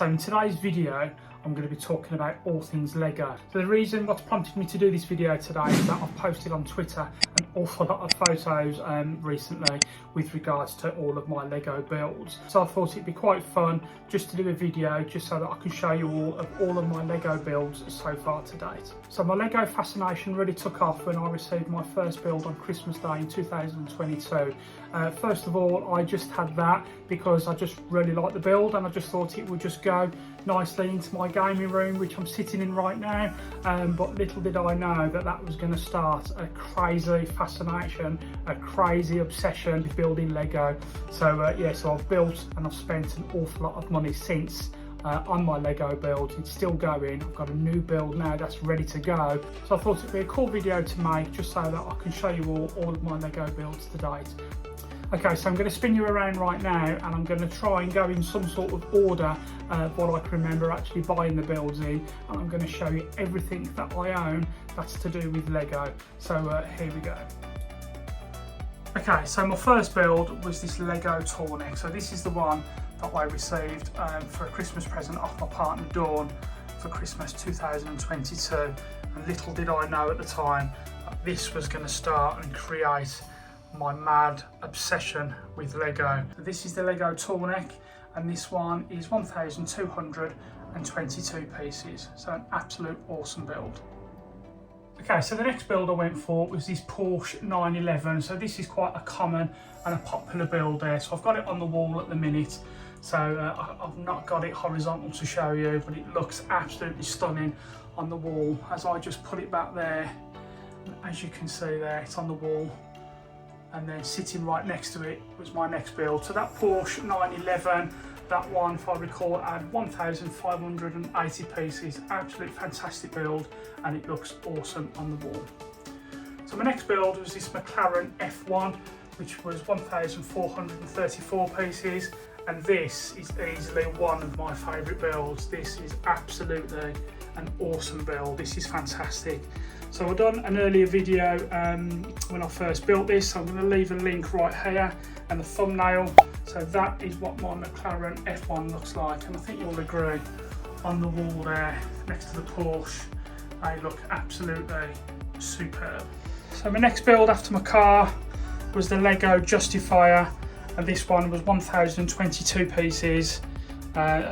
So in today's video, I'm going to be talking about all things Lego. So the reason what's prompted me to do this video today is that I've posted on Twitter an awful lot of photos recently with regards to all of my Lego builds. So I thought it'd be quite fun just to do a video just so that I can show you all of my Lego builds so far to date. So my Lego fascination really took off when I received my first build on Christmas Day in 2022. First of all, I just had that because I just really liked the build and I just thought it would just go nicely into my gaming room, which I'm sitting in right now. But little did I know that that was going to start a crazy fascination, a crazy obsession with building Lego. So yeah, so I've built and I've spent an awful lot of money since on my Lego build. It's still going. I've got a new build now that's ready to go. So I thought it'd be a cool video to make just so that I can show you all of my Lego builds to date. Okay, so I'm going to spin you around right now and I'm going to try and go in some sort of order what I can remember actually buying the builds in, and I'm going to show you everything that I own that's to do with Lego. So here we go. Okay, so my first build was this Lego Toleneck. So this is the one that I received for a Christmas present off my partner Dawn for Christmas 2022. And little did I know at the time that this was going to start and create my mad obsession with Lego. So this is the Lego Toleneck, and this one is 1,222 pieces. So an absolute awesome build. Okay, so the next build I went for was this Porsche 911. So this is quite a common and a popular build there. So I've got it on the wall at the minute. So I've not got it horizontal to show you, but it looks absolutely stunning on the wall as I just put it back there. And as you can see there, it's on the wall. And then sitting right next to it was my next build. So that Porsche 911, that one, if I recall, had 1,580 pieces. Absolute fantastic build, and it looks awesome on the wall. So my next build was this McLaren F1, which was 1,434 pieces, and this is easily one of my favourite builds. This is absolutely an awesome build. This is fantastic. So I've done an earlier video when I first built this, so I'm going to leave a link right here and a thumbnail. So that is what my McLaren F1 looks like, and I think you'll agree on the wall there next to the Porsche, they look absolutely superb. So my next build after my car was the Lego Justifier, and this one was 1,022 pieces.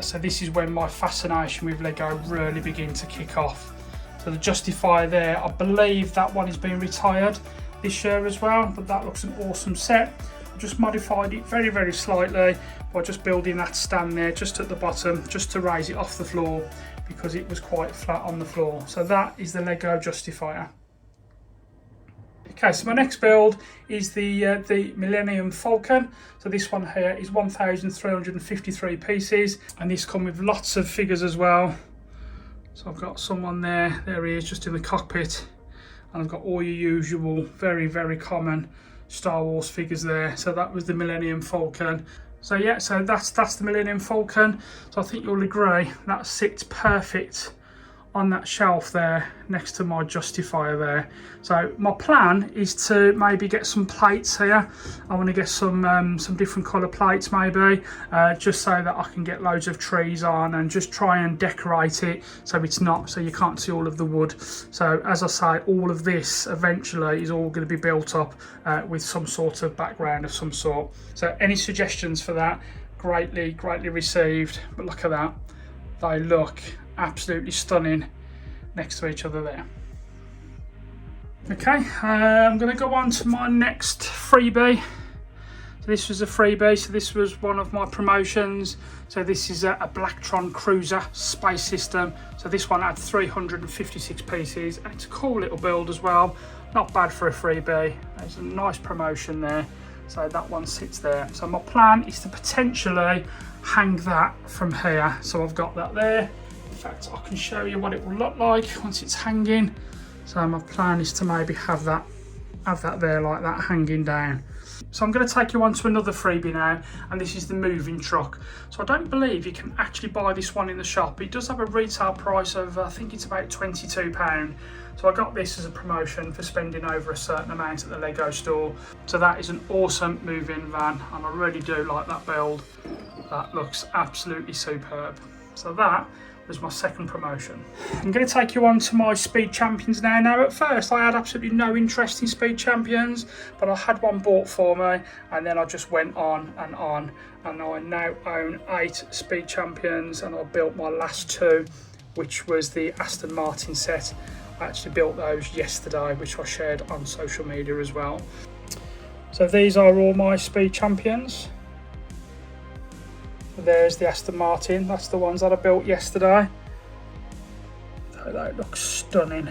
So this is when my fascination with Lego really began to kick off. So the Justifier there, I believe that one is being retired this year as well, but that looks an awesome set. I just modified it very, very slightly by just building that stand there just at the bottom, just to raise it off the floor because it was quite flat on the floor. So that is the Lego Justifier. Okay, so my next build is the Millennium Falcon. So this one here is 1,353 pieces, and this comes with lots of figures as well. So I've got someone there he is just in the cockpit, and I've got all your usual very, very common Star Wars figures there. So that was the Millennium Falcon. So yeah, so that's the Millennium Falcon. So I think you'll agree that sits perfect on that shelf there next to my Justifier there. So my plan is to maybe get some plates here. I want to get some different colour plates maybe, just so that I can get loads of trees on and just try and decorate it so you can't see all of the wood. So as I say, all of this eventually is all going to be built up with some sort of background of some sort. So any suggestions for that, greatly received. But look at that, they look absolutely stunning next to each other there. Okay, I'm going to go on to my next freebie. So this was a freebie, so this was one of my promotions. So this is a Blacktron Cruiser space system. So this one had 356 pieces, and it's a cool little build as well. Not bad for a freebie. There's a nice promotion there. So that one sits there. So my plan is to potentially hang that from here. So I've got that there. In fact, I can show you what it will look like once it's hanging. So my plan is to maybe have that there like that, hanging down. So I'm going to take you on to another freebie now, and this is the moving truck. So I don't believe you can actually buy this one in the shop. It does have a retail price of, I think it's about £22. So I got this as a promotion for spending over a certain amount at the Lego store. So that is an awesome moving van, and I really do like that build. That looks absolutely superb. So that was my second promotion. I'm going to take you on to my Speed Champions now. Now at first I had absolutely no interest in Speed Champions, but I had one bought for me and then I just went on and I now own 8 Speed Champions, and I built my last 2, which was the Aston Martin set. I actually built those yesterday, which I shared on social media as well. So these are all my Speed Champions. There's the Aston Martin, that's the ones that I built yesterday. So that looks stunning.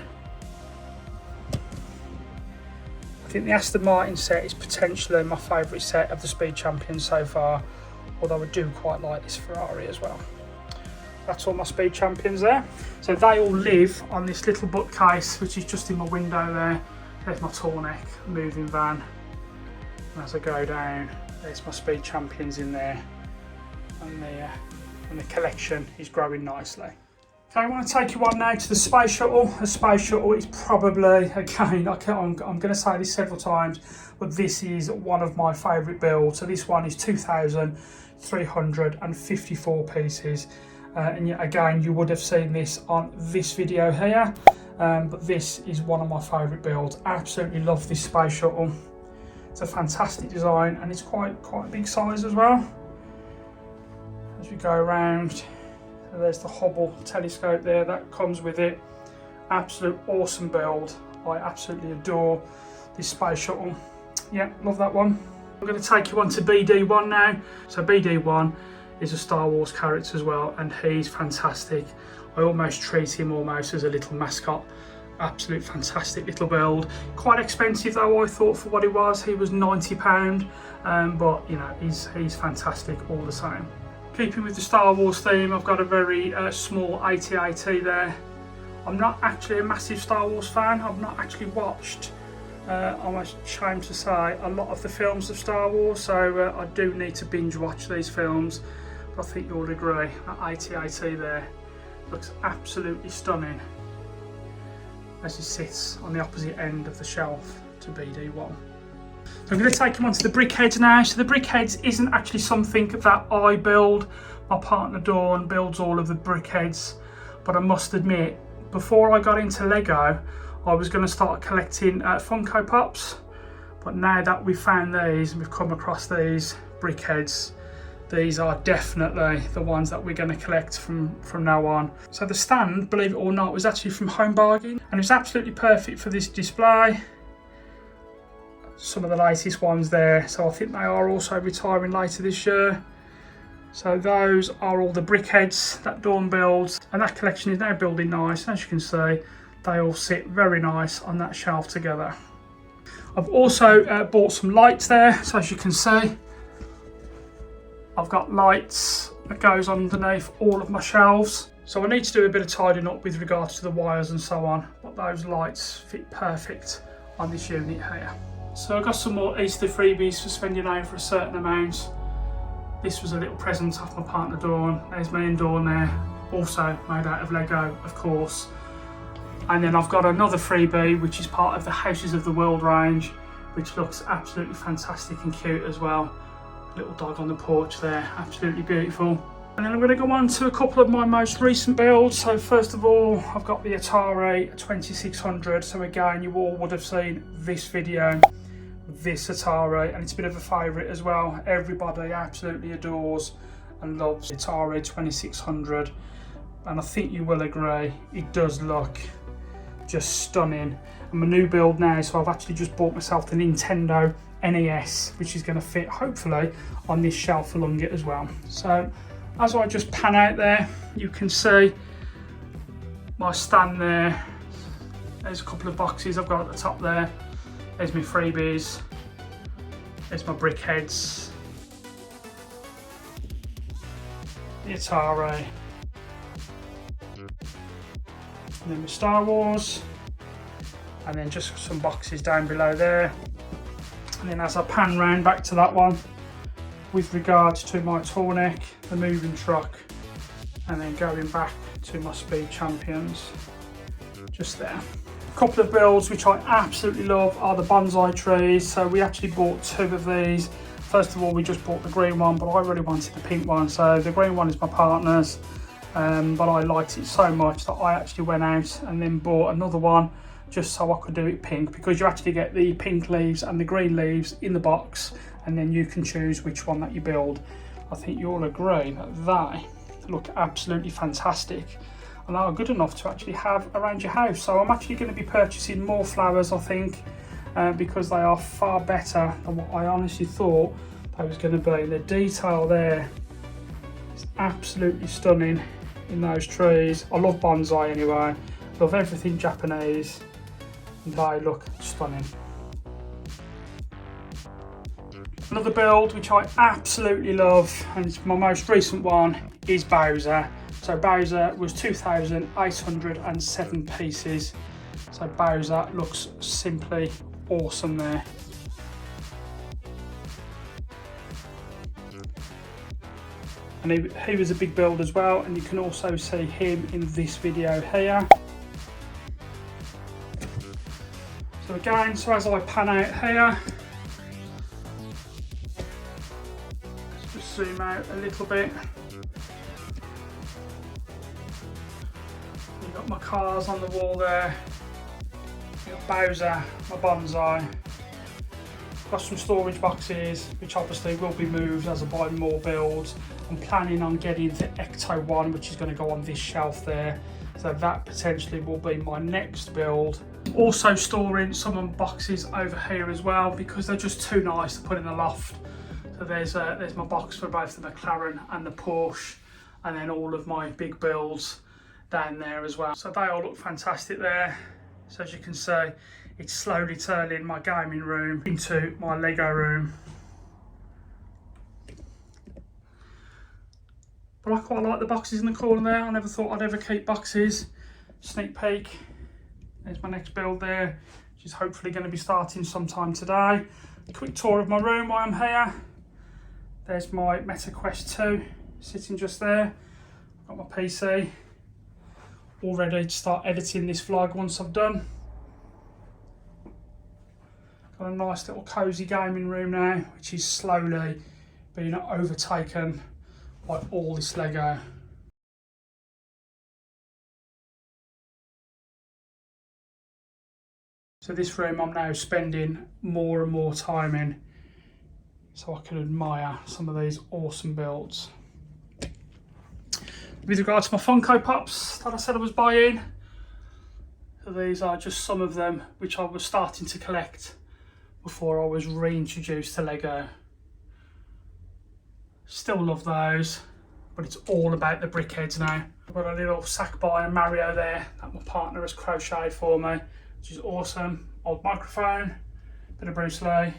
I think the Aston Martin set is potentially my favourite set of the Speed Champions so far, although I do quite like this Ferrari as well. That's all my Speed Champions there. So they all live on this little bookcase, which is just in my window there. There's my Toleneck moving van. And as I go down, there's my Speed Champions in there. And the collection is growing nicely. Okay, I want to take you on now to the Space Shuttle. The Space Shuttle is probably, again, I'm going to say this several times, but this is one of my favourite builds. So this one is 2,354 pieces. And yet again, you would have seen this on this video here, but this is one of my favourite builds. I absolutely love this Space Shuttle. It's a fantastic design and it's quite a big size as well. As we go around, so there's the Hubble telescope there that comes with it. Absolute awesome build. I absolutely adore this Space Shuttle. Yeah, love that one. I'm going to take you on to BD1 now. So BD1 is a Star Wars character as well, and he's fantastic. I almost treat him almost as a little mascot. Absolute fantastic little build. Quite expensive though, I thought, for what it was. He was £90, but you know, he's fantastic all the same. Keeping with the Star Wars theme, I've got a very small AT-AT there. I'm not actually a massive Star Wars fan. I've not actually watched, I'm ashamed to say, a lot of the films of Star Wars, so I do need to binge watch these films. But I think you'll agree, that AT-AT there looks absolutely stunning as he sits on the opposite end of the shelf to BD1. So I'm going to take him onto the Brickheads now. So the Brickheads isn't actually something that I build. My partner Dawn builds all of the Brickheads. But I must admit, before I got into Lego, I was going to start collecting Funko Pops. But now that we've found these, and we've come across these Brickheads, these are definitely the ones that we're going to collect from now on. So the stand, believe it or not, was actually from Home Bargain, and it's absolutely perfect for this display. Some of the latest ones there, so I think they are also retiring later this year. So those are all the Brickheads that Dawn builds, and that collection is now building nice. As you can see, they all sit very nice on that shelf together. I've also bought some lights there, so as you can see, I've got lights that goes underneath all of my shelves. So I need to do a bit of tidying up with regards to the wires and so on, but those lights fit perfect on this unit here. So I got some more Easter freebies for spending over a certain amount. This was a little present off my partner Dawn. There's me and Dawn there, also made out of Lego, of course. And then I've got another freebie, which is part of the Houses of the World range, which looks absolutely fantastic and cute as well. Little dog on the porch there, absolutely beautiful. And then I'm going to go on to a couple of my most recent builds. So first of all, I've got the Atari 2600. So again, you all would have seen this video, this Atari, and it's a bit of a favourite as well. Everybody absolutely adores and loves the Atari 2600. And I think you will agree, it does look just stunning. I'm a new build now, so I've actually just bought myself the Nintendo NES, which is going to fit hopefully on this shelf along it as well. So as I just pan out there, you can see my stand there. There's a couple of boxes I've got at the top there. There's my freebies. There's my Brickheads, the Atari, and then my Star Wars, and then just some boxes down below there. And then as I pan round back to that one, with regards to my Toleneck, the moving truck, and then going back to my Speed Champions, just there. A couple of builds which I absolutely love are the bonsai trees. So we actually bought 2 of these. First of all, we just bought the green one, but I really wanted the pink one. So the green one is my partner's, but I liked it so much that I actually went out and then bought another one just so I could do it pink, because you actually get the pink leaves and the green leaves in the box, and then you can choose which one that you build. I think you'll agree that they look absolutely fantastic and are good enough to actually have around your house. So I'm actually going to be purchasing more flowers, I think, because they are far better than what I honestly thought they was going to be. The detail there is absolutely stunning in those trees. I love bonsai anyway, love everything Japanese, and they look stunning. Another build which I absolutely love, and it's my most recent one, is Bowser. So Bowser was 2,807 pieces. So Bowser looks simply awesome there. And he was a big build as well, and you can also see him in this video here. So again, so as I pan out here, let's just zoom out a little bit. You've got my cars on the wall there. You've got Bowser, my bonsai. Got some storage boxes, which obviously will be moved as I buy more builds. I'm planning on getting the Ecto one, which is going to go on this shelf there. So that potentially will be my next build. Also storing some boxes over here as well, because they're just too nice to put in the loft. So there's my box for both the McLaren and the Porsche, and then all of my big builds down there as well. So they all look fantastic there. So as you can see, it's slowly turning my gaming room into my Lego room. But I quite like the boxes in the corner there. I never thought I'd ever keep boxes. Sneak peek. There's my next build there, which is hopefully going to be starting sometime today. A quick tour of my room while I'm here. There's my Meta Quest 2 sitting just there. Got my PC. All ready to start editing this vlog once I've done. Got a nice little cosy gaming room now, which is slowly being overtaken by all this Lego. So this room I'm now spending more and more time in, so I can admire some of these awesome builds. With regards to my Funko Pops that I said I was buying, so these are just some of them which I was starting to collect before I was reintroduced to Lego. Still love those, but it's all about the Brickheads now. I've got a little sack by a Mario there that my partner has crocheted for me, which is awesome. Old microphone, bit of Bruce Lee, a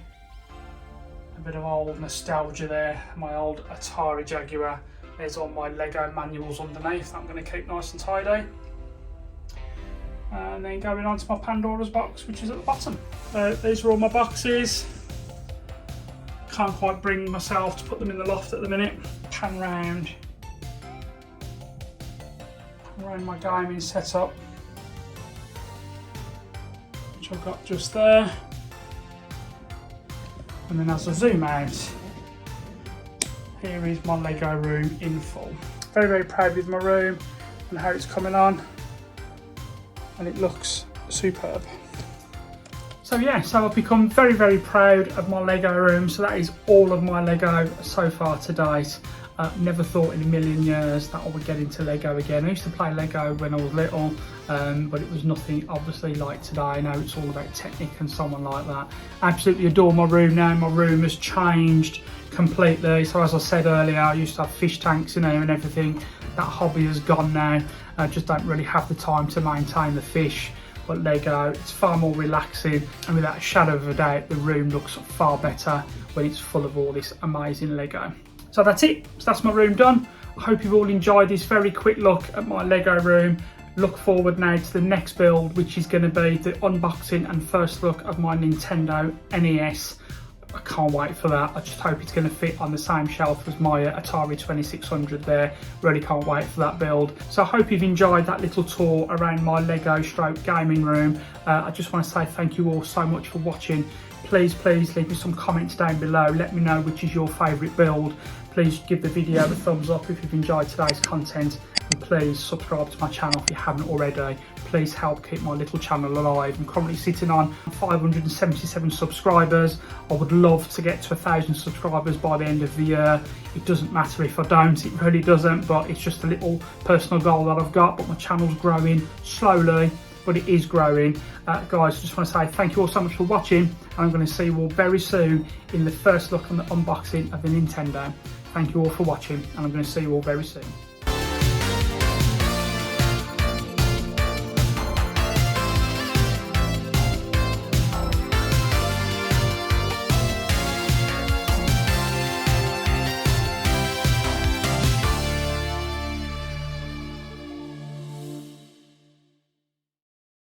bit of old nostalgia there, my old Atari Jaguar. There's all my Lego manuals underneath that I'm going to keep nice and tidy. And then going on to my Pandora's box, which is at the bottom. These are all my boxes. Can't quite bring myself to put them in the loft at the minute. Pan round my gaming setup, which I've got just there. And then as I zoom out, here is my Lego room in full. Very, very proud with my room and how it's coming on, and it looks superb. So yeah, so I've become very, very proud of my Lego room. So that is all of my Lego so far to date. Never thought in a million years that I would get into Lego again. I used to play Lego when I was little, but it was nothing obviously like today. Now it's all about technique and someone like that. Absolutely adore my room now. My room has changed completely. So as I said earlier, I used to have fish tanks in there and everything. That hobby has gone now. I just don't really have the time to maintain the fish. But Lego, it's far more relaxing, and without a shadow of a doubt, the room looks far better when it's full of all this amazing Lego. So that's it. So that's my room done. I hope you've all enjoyed this very quick look at my Lego room. Look forward now to the next build, which is going to be the unboxing and first look of my Nintendo NES. I can't wait for that. I just hope it's going to fit on the same shelf as my Atari 2600 there. Really can't wait for that build. So I hope you've enjoyed that little tour around my Lego stroke gaming room. I just want to say thank you all so much for watching. Please leave me some comments down below. Let me know which is your favourite build. Please give the video a thumbs up if you've enjoyed today's content. and please subscribe to my channel if you haven't already. Please help keep my little channel alive. I'm currently sitting on 577 subscribers. I would love to get to 1,000 subscribers by the end of the year. It doesn't matter if I don't, it really doesn't, but it's just a little personal goal that I've got. But my channel's growing slowly, but it is growing. Guys, I just want to say thank you all so much for watching, and I'm going to see you all very soon in the first look on the unboxing of the Nintendo. Thank you all for watching, and I'm going to see you all very soon.